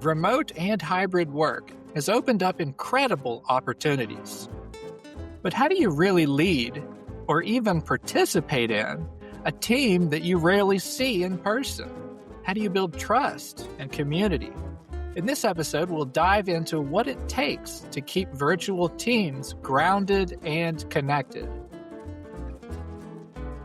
Remote and hybrid work has opened up incredible opportunities. But how do you really lead or even participate in a team that you rarely see in person? How do you build trust and community? In this episode, we'll dive into what it takes to keep virtual teams grounded and connected.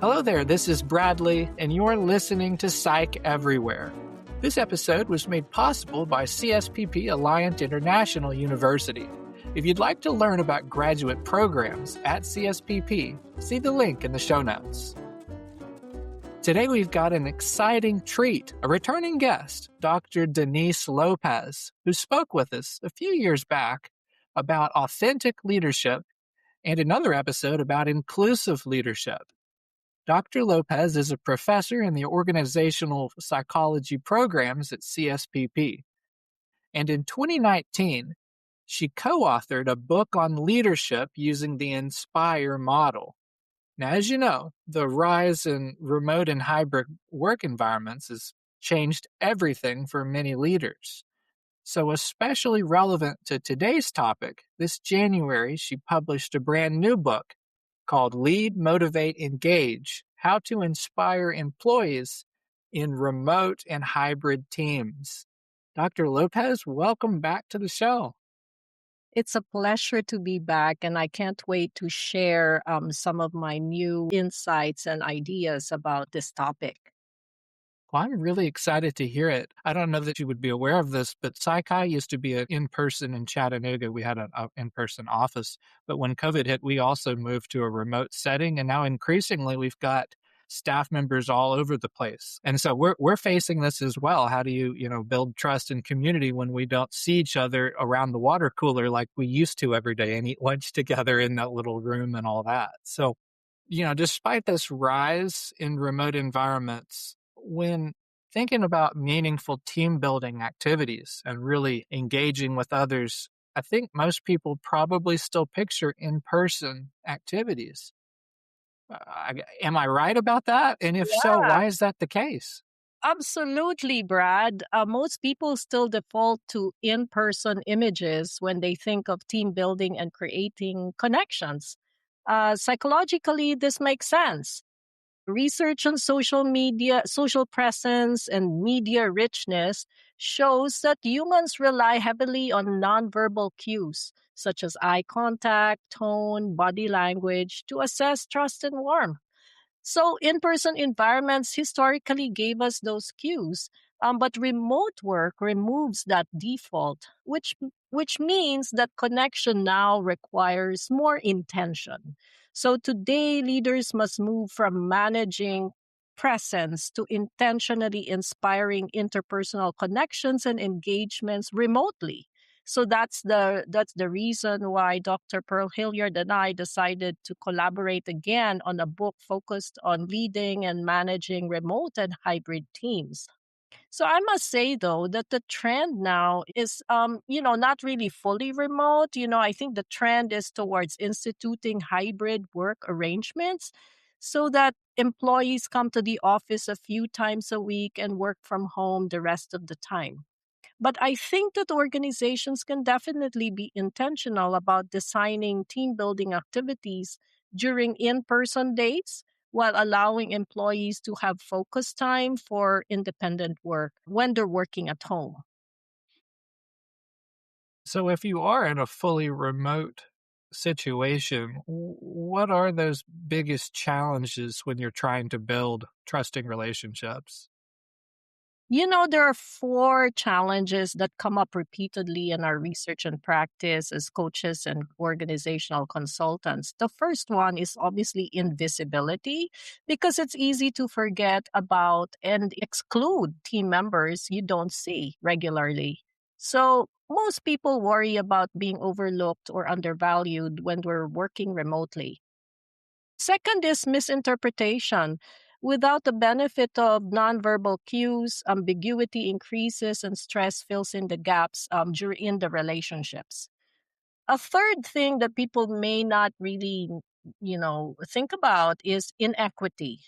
Hello there, this is Bradley, and you're listening to Psych Everywhere. This episode was made possible by CSPP Alliant International University. If you'd like to learn about graduate programs at CSPP, see the link in the show notes. Today we've got an exciting treat, a returning guest, Dr. Denise Lopez, who spoke with us a few years back about authentic leadership and another episode about inclusive leadership. Dr. Lopez is a professor in the organizational psychology programs at CSPP. And in 2019, she co-authored a book on leadership using the INSPIRE model. Now, as you know, the rise in remote and hybrid work environments has changed everything for many leaders. So especially relevant to today's topic, this January, she published a brand new book called Lead, Motivate, Engage: How to Inspire Employees in Remote and Hybrid Teams. Dr. Lopez, welcome back to the show. It's a pleasure to be back, and I can't wait to share some of my new insights and ideas about this topic. Well, I'm really excited to hear it. I don't know that you would be aware of this, but PsyChi used to be an in-person in Chattanooga. We had an in-person office. But when COVID hit, we also moved to a remote setting. And now increasingly, we've got staff members all over the place. And so we're facing this as well. How do you build trust and community when we don't see each other around the water cooler like we used to every day and eat lunch together in that little room and all that? So, despite this rise in remote environments, when thinking about meaningful team building activities and really engaging with others, I think most people probably still picture in-person activities. Am I right about that? And if so, why is that the case? Absolutely, Brad. Most people still default to in-person images when they think of team building and creating connections. Psychologically, this makes sense. Research on social media, social presence, and media richness shows that humans rely heavily on nonverbal cues, such as eye contact, tone, body language, to assess trust and warmth. So, in-person environments historically gave us those cues, but remote work removes that default, which means that connection now requires more intention. So today, leaders must move from managing presence to intentionally inspiring interpersonal connections and engagements remotely. So that's the reason why Dr. Pearl Hilliard and I decided to collaborate again on a book focused on leading and managing remote and hybrid teams. So I must say, though, that the trend now is, not really fully remote. I think the trend is towards instituting hybrid work arrangements so that employees come to the office a few times a week and work from home the rest of the time. But I think that organizations can definitely be intentional about designing team building activities during in-person days while allowing employees to have focus time for independent work when they're working at home. So if you are in a fully remote situation, what are those biggest challenges when you're trying to build trusting relationships? There are 4 challenges that come up repeatedly in our research and practice as coaches and organizational consultants. The first one is obviously invisibility, because it's easy to forget about and exclude team members you don't see regularly. So most people worry about being overlooked or undervalued when we're working remotely. Second is misinterpretation. Without the benefit of nonverbal cues, ambiguity increases and stress fills in the gaps during the relationships. A third thing that people may not really, think about is inequity.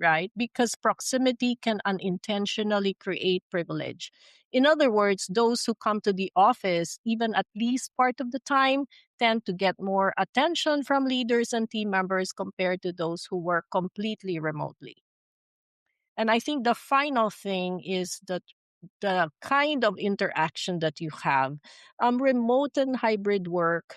right? Because proximity can unintentionally create privilege. In other words, those who come to the office, even at least part of the time, tend to get more attention from leaders and team members compared to those who work completely remotely. And I think the final thing is that the kind of interaction that you have. Remote and hybrid work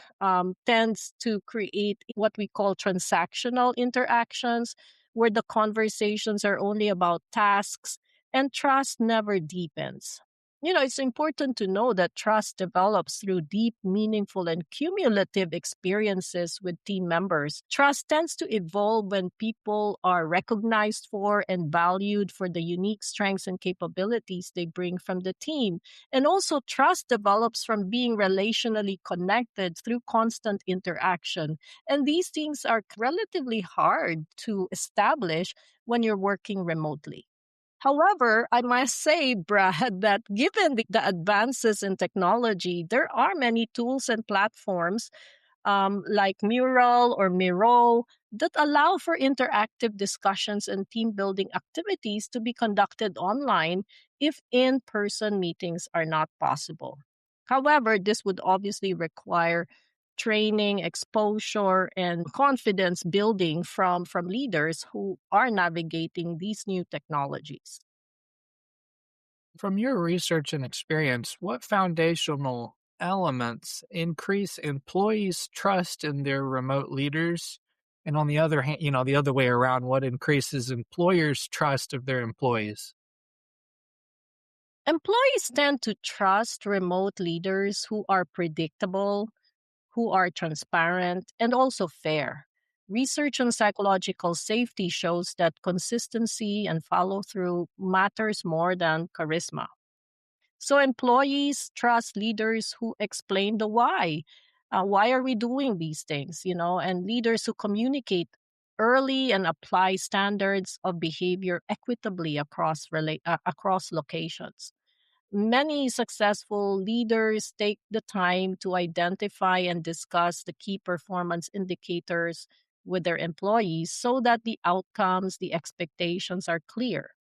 tends to create what we call transactional interactions, where the conversations are only about tasks and trust never deepens. It's important to know that trust develops through deep, meaningful, and cumulative experiences with team members. Trust tends to evolve when people are recognized for and valued for the unique strengths and capabilities they bring from the team. And also, trust develops from being relationally connected through constant interaction. And these things are relatively hard to establish when you're working remotely. However, I must say, Brad, that given the advances in technology, there are many tools and platforms like Mural or Miro that allow for interactive discussions and team building activities to be conducted online if in person meetings are not possible. However, this would obviously require training, exposure, and confidence building from leaders who are navigating these new technologies. From your research and experience, what foundational elements increase employees' trust in their remote leaders? And on the other hand, the other way around, what increases employers' trust of their employees? Employees tend to trust remote leaders who are predictable, who are transparent, and also fair. Research on psychological safety shows that consistency and follow through matters more than charisma. So employees trust leaders who explain the why. Why are we doing these things? And leaders who communicate early and apply standards of behavior equitably across locations. Many successful leaders take the time to identify and discuss the key performance indicators with their employees so that the outcomes, the expectations are clear.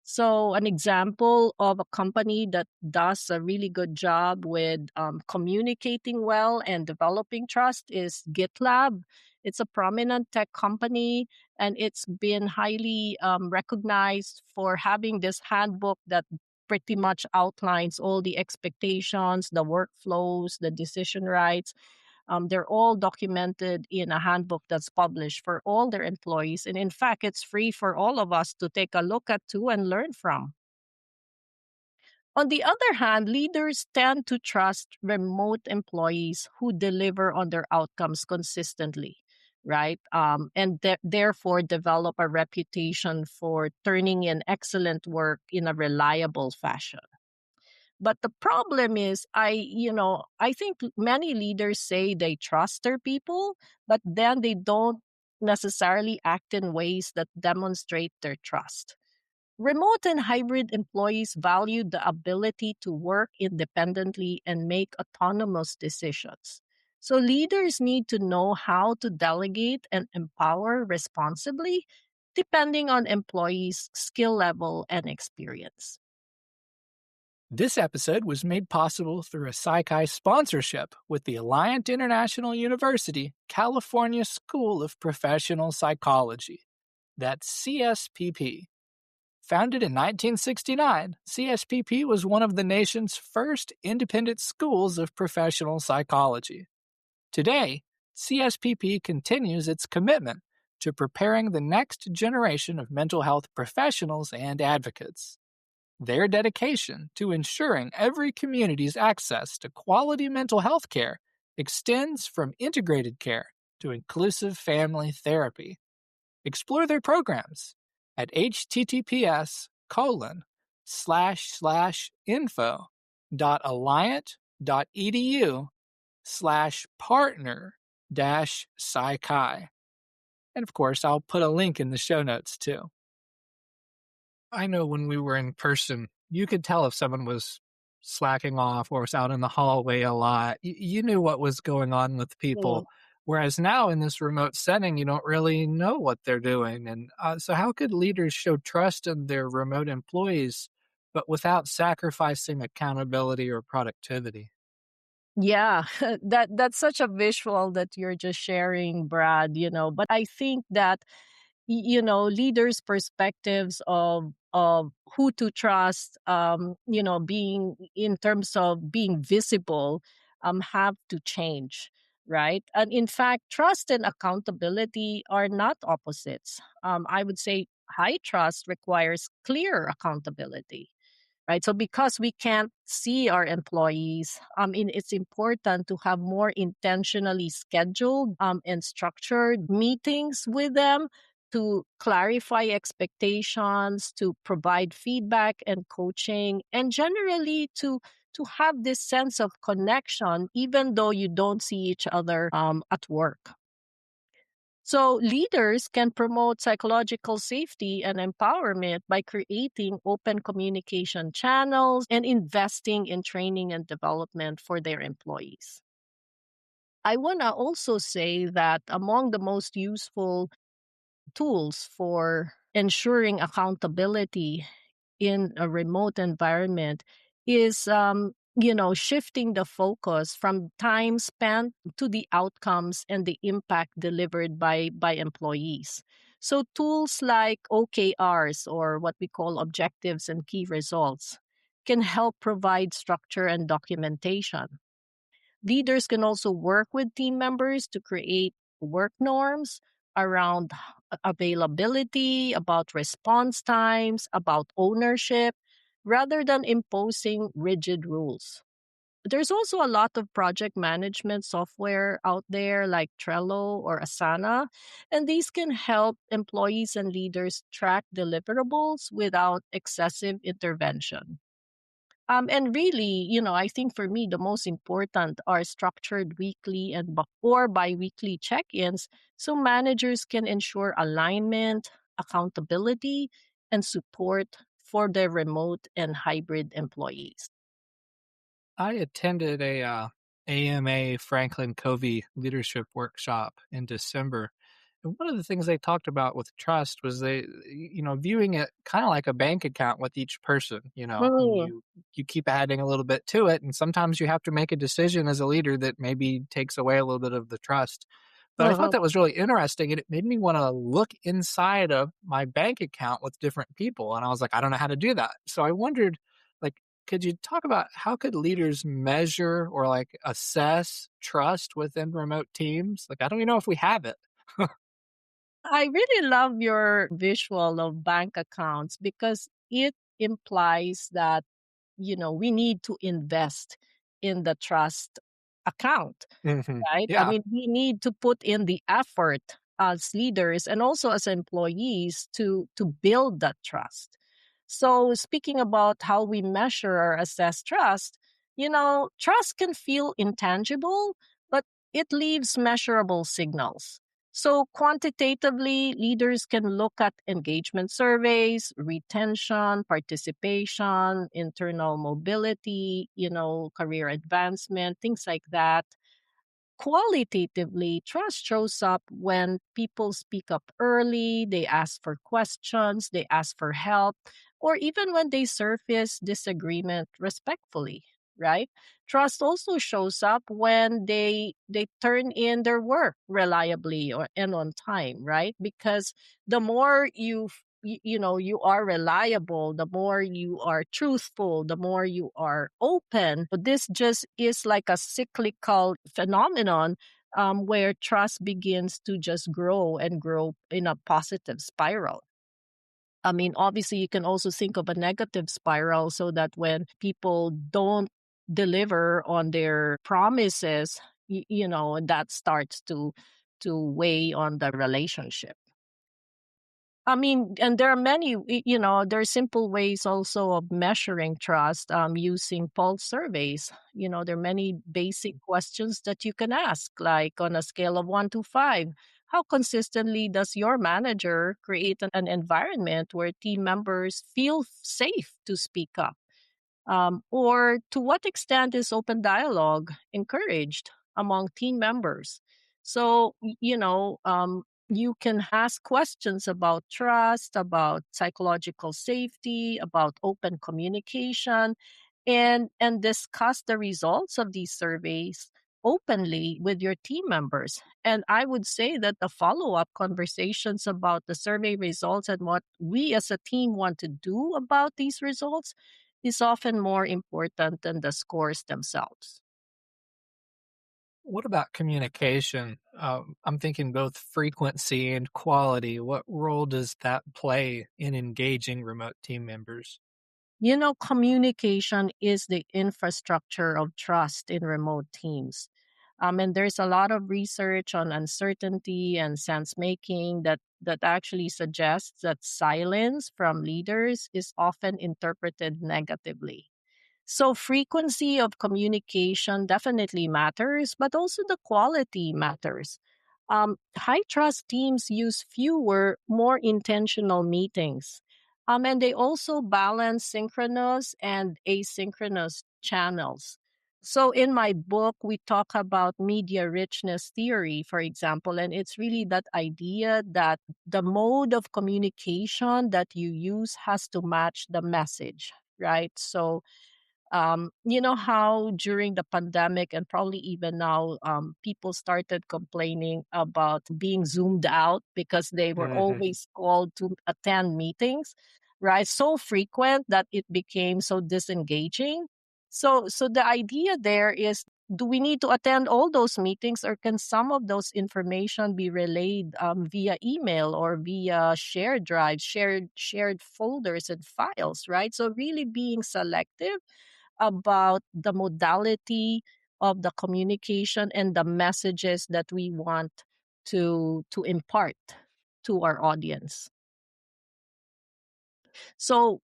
So, an example of a company that does a really good job with communicating well and developing trust is GitLab. It's a prominent tech company, and it's been highly recognized for having this handbook that pretty much outlines all the expectations, the workflows, the decision rights. They're all documented in a handbook that's published for all their employees. And in fact, it's free for all of us to take a look at too and learn from. On the other hand, leaders tend to trust remote employees who deliver on their outcomes consistently, right? And therefore develop a reputation for turning in excellent work in a reliable fashion. But the problem is, I think many leaders say they trust their people, but then they don't necessarily act in ways that demonstrate their trust. Remote and hybrid employees value the ability to work independently and make autonomous decisions. So leaders need to know how to delegate and empower responsibly, depending on employees' skill level and experience. This episode was made possible through a PsychI sponsorship with the Alliant International University California School of Professional Psychology. That's CSPP. Founded in 1969, CSPP was one of the nation's first independent schools of professional psychology. Today, CSPP continues its commitment to preparing the next generation of mental health professionals and advocates. Their dedication to ensuring every community's access to quality mental health care extends from integrated care to inclusive family therapy. Explore their programs at https://info.alliant.edu/partner-psychi. And of course, I'll put a link in the show notes too. I know when we were in person, you could tell if someone was slacking off or was out in the hallway a lot. You knew what was going on with people. Whereas now in this remote setting, you don't really know what they're doing. And so, how could leaders show trust in their remote employees, but without sacrificing accountability or productivity? Yeah, that's such a visual that you're just sharing, Brad, but I think that leaders' perspectives of who to trust, being in terms of being visible, have to change, right? And in fact, trust and accountability are not opposites. I would say high trust requires clear accountability, right? So because we can't see our employees, it's important to have more intentionally scheduled and structured meetings with them to clarify expectations, to provide feedback and coaching, and generally to have this sense of connection, even though you don't see each other at work. So, leaders can promote psychological safety and empowerment by creating open communication channels and investing in training and development for their employees. I want to also say that among the most useful tools for ensuring accountability in a remote environment is shifting the focus from time spent to the outcomes and the impact delivered by employees. So tools like OKRs, or what we call objectives and key results, can help provide structure and documentation. Leaders can also work with team members to create work norms around availability, about response times, about ownership, rather than imposing rigid rules. There's also a lot of project management software out there like Trello or Asana, and these can help employees and leaders track deliverables without excessive intervention. And really, I think for me, the most important are structured weekly or bi-weekly check-ins so managers can ensure alignment, accountability, and support for their remote and hybrid employees. I attended a AMA Franklin Covey leadership workshop in December. And one of the things they talked about with trust was viewing it kind of like a bank account with each person, and Mm, you keep adding a little bit to it. And sometimes you have to make a decision as a leader that maybe takes away a little bit of the trust. But I thought uh-huh. that was really interesting, and it made me want to look inside of my bank account with different people. And I was like, I don't know how to do that. So I wondered, like, could you talk about how could leaders measure or like assess trust within remote teams? Like, I don't even know if we have it. I really love your visual of bank accounts because it implies that, we need to invest in the trust account, Hmm. right? I Yeah. mean, we need to put in the effort as leaders and also as employees to build that trust. So, speaking about how we measure or assess trust, trust can feel intangible, but it leaves measurable signals. So, quantitatively, leaders can look at engagement surveys, retention, participation, internal mobility, career advancement, things like that. Qualitatively, trust shows up when people speak up early, they ask for questions, they ask for help, or even when they surface disagreement respectfully, right? Trust also shows up when they turn in their work reliably or and on time, right? Because the more you are reliable, the more you are truthful, the more you are open. But this just is like a cyclical phenomenon, where trust begins to just grow and grow in a positive spiral. I mean, obviously, you can also think of a negative spiral so that when people don't deliver on their promises, that starts to weigh on the relationship. I mean, and there are many, there are simple ways also of measuring trust, using pulse surveys. There are many basic questions that you can ask, like on a scale of 1 to 5. How consistently does your manager create an environment where team members feel safe to speak up? Or to what extent is open dialogue encouraged among team members? So, you can ask questions about trust, about psychological safety, about open communication, and discuss the results of these surveys openly with your team members. And I would say that the follow-up conversations about the survey results and what we as a team want to do about these results is often more important than the scores themselves. What about communication? I'm thinking both frequency and quality. What role does that play in engaging remote team members? Communication is the infrastructure of trust in remote teams. And there's a lot of research on uncertainty and sense making that actually suggests that silence from leaders is often interpreted negatively. So, frequency of communication definitely matters, but also the quality matters. High trust teams use fewer, more intentional meetings. And they also balance synchronous and asynchronous channels. So, in my book, we talk about media richness theory, for example, and it's really that idea that the mode of communication that you use has to match the message, right? So, you know how during the pandemic and probably even now, people started complaining about being zoomed out because they were Hmm. always called to attend meetings, right? So frequent that it became so disengaging. So the idea there is, do we need to attend all those meetings, or can some of those information be relayed via email or via shared drives, shared folders and files, right? So really being selective about the modality of the communication and the messages that we want to impart to our audience. So,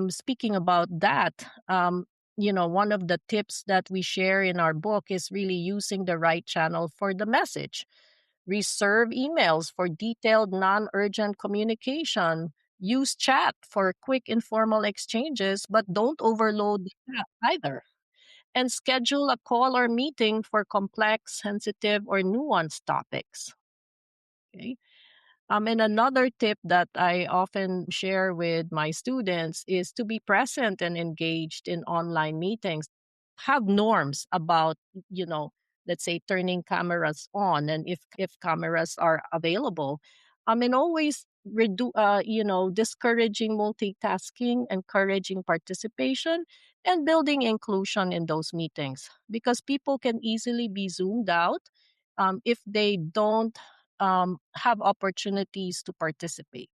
speaking about that, one of the tips that we share in our book is really using the right channel for the message. Reserve emails for detailed, non urgent communication. Use chat for quick, informal exchanges, but don't overload the chat either. And schedule a call or meeting for complex, sensitive, or nuanced topics. Okay. And another tip that I often share with my students is to be present and engaged in online meetings. Have norms about, you know, let's say turning cameras on, and if cameras are available. And always discouraging multitasking, encouraging participation, and building inclusion in those meetings, because people can easily be zoomed out if they don't have opportunities to participate.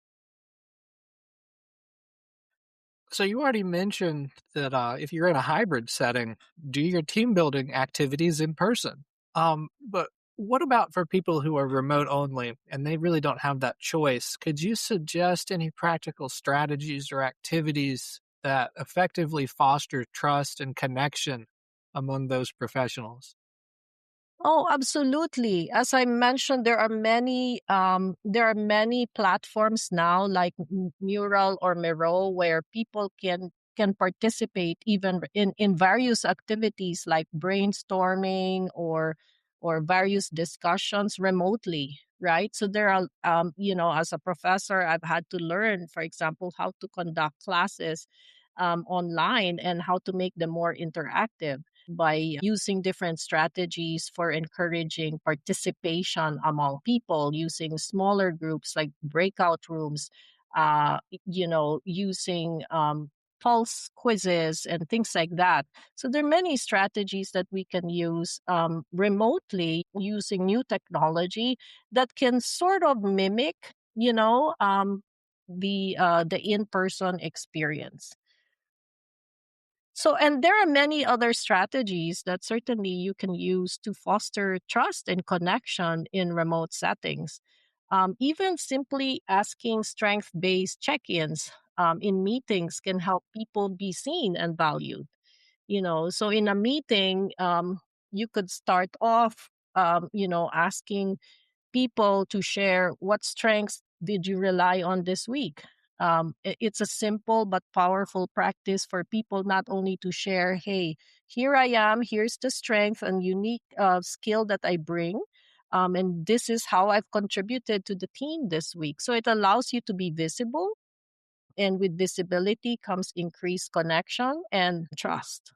So you already mentioned that if you're in a hybrid setting, do your team building activities in person. But what about for people who are remote only and they really don't have that choice? Could you suggest any practical strategies or activities that effectively foster trust and connection among those professionals? Oh, absolutely. As I mentioned, there are many platforms now like Mural or Miro where people can participate even in various activities like brainstorming or various discussions remotely, right? So there are as a professor, I've had to learn, for example, how to conduct classes online and how to make them more interactive by using different strategies for encouraging participation among people, using smaller groups like breakout rooms, using pulse quizzes and things like that. So there are many strategies that we can use remotely using new technology that can sort of mimic, the in-person experience. So, and there are many other strategies that certainly you can use to foster trust and connection in remote settings. Even simply asking strength based check ins in meetings can help people be seen and valued. So in a meeting, you could start off, asking people to share what strengths did you rely on this week. It's a simple but powerful practice for people not only to share, hey, here I am, here's the strength and unique skill that I bring, And this is how I've contributed to the team this week. So it allows you to be visible. And with visibility comes increased connection and trust.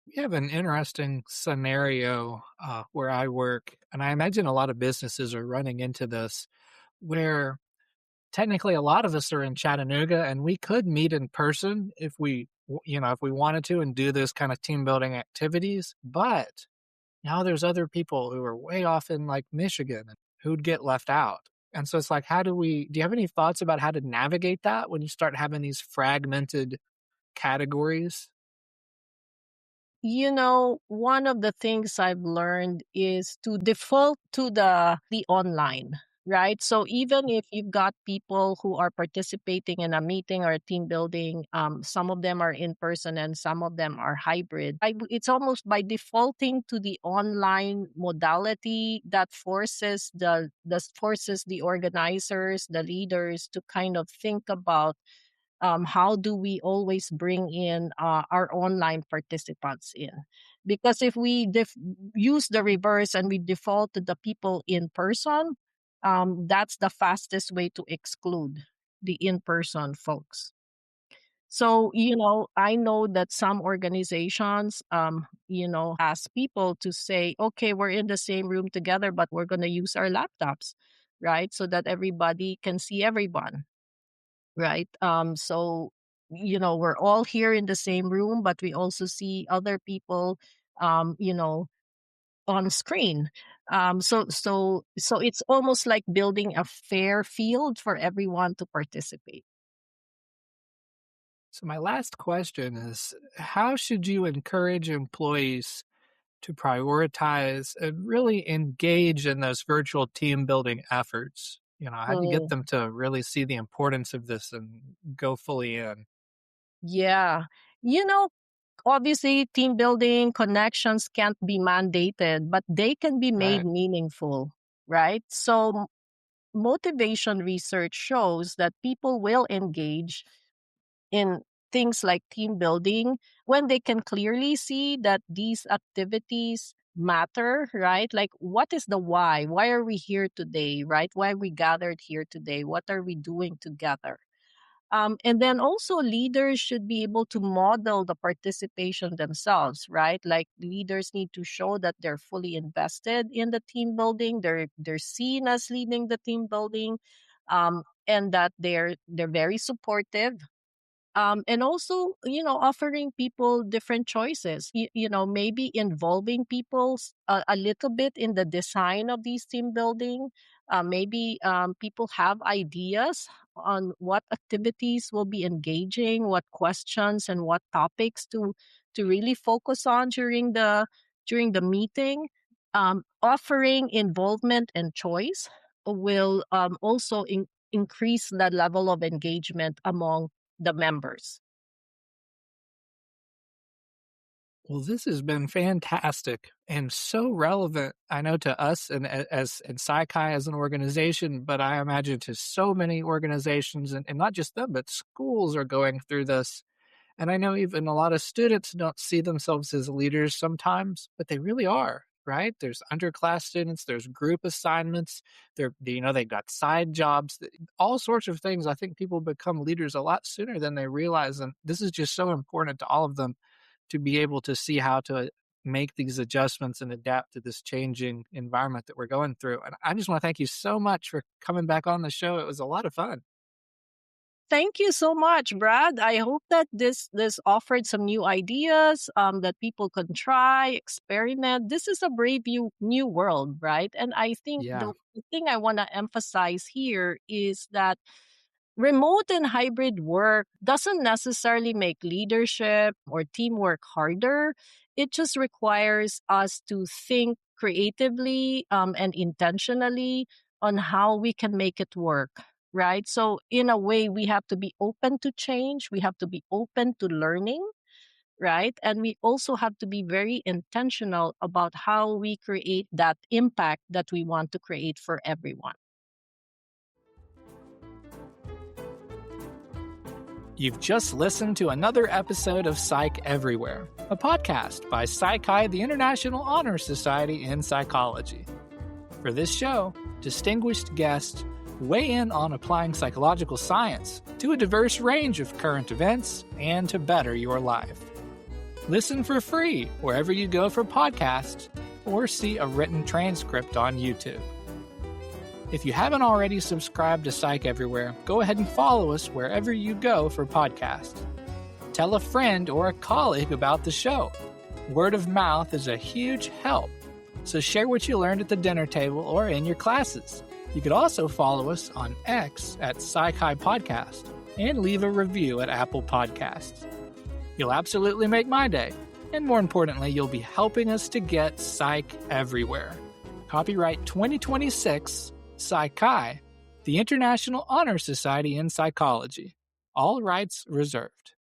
We have an interesting scenario where I work, and I imagine a lot of businesses are running into this, where technically a lot of us are in Chattanooga and we could meet in person if if we wanted to and do this kind of team building activities. But now there's other people who are way off in like Michigan who'd get left out. And so it's like, do you have any thoughts about how to navigate that when you start having these fragmented categories? One of the things I've learned is to default to the online, right? So even if you've got people who are participating in a meeting or a team building, some of them are in person and some of them are hybrid. It's almost by defaulting to the online modality that forces the organizers, the leaders to kind of think about how do we always bring in our online participants in, because if we use the reverse and we default to the people in person, that's the fastest way to exclude the in-person folks. So I know that some organizations ask people to say, okay, we're in the same room together but we're going to use our laptops, right, so that everybody can see everyone, right? So, we're all here in the same room, but we also see other people, um, you know, on screen. So it's almost like building a fair field for everyone to participate. So my last question is, how should you encourage employees to prioritize and really engage in those virtual team building efforts? How do you get Mm, them to really see the importance of this and go fully in? yeah. You know, Obviously, team building connections can't be mandated, but they can be made Right. meaningful, right? So motivation research shows that people will engage in things like team building when they can clearly see that these activities matter, right? Like, what is the why? Why are we here today, right? Why are we gathered here today? What are we doing together? And then also leaders should be able to model the participation themselves, right? Like leaders need to show that they're fully invested in the team building. They're seen as leading the team building, and that they're very supportive, and also offering people different choices, maybe involving people a little bit in the design of these team building. Maybe people have ideas on what activities will be engaging, what questions and what topics to really focus on during the meeting. Offering involvement and choice will also increase the level of engagement among the members. Well, this has been fantastic and so relevant, I know, to us and as in PsyChi as an organization, but I imagine to so many organizations and not just them, but schools are going through this. And I know even a lot of students don't see themselves as leaders sometimes, but they really are, right? There's underclass students, there's group assignments, they've got side jobs, all sorts of things. I think people become leaders a lot sooner than they realize. And this is just so important to all of them to be able to see how to make these adjustments and adapt to this changing environment that we're going through. And I just want to thank you so much for coming back on the show. It was a lot of fun. Thank you so much, Brad. I hope that this offered some new ideas that people can try, experiment. This is a brave new world, right? And I think Yeah. the thing I want to emphasize here is that remote and hybrid work doesn't necessarily make leadership or teamwork harder. It just requires us to think creatively and intentionally on how we can make it work, right? So, in a way, we have to be open to change, we have to be open to learning, right? And we also have to be very intentional about how we create that impact that we want to create for everyone. You've just listened to another episode of Psych Everywhere, a podcast by Psych-Hi, the International Honor Society in Psychology. For this show, distinguished guests weigh in on applying psychological science to a diverse range of current events and to better your life. Listen for free wherever you go for podcasts or see a written transcript on YouTube. If you haven't already subscribed to Psych Everywhere, go ahead and follow us wherever you go for podcasts. Tell a friend or a colleague about the show. Word of mouth is a huge help, so share what you learned at the dinner table or in your classes. You could also follow us on X at Psych-Hi Podcast and leave a review at Apple Podcasts. You'll absolutely make my day, and more importantly, you'll be helping us to get Psych Everywhere. Copyright 2026, Psych-Hi, the International Honor Society in Psychology. All rights reserved.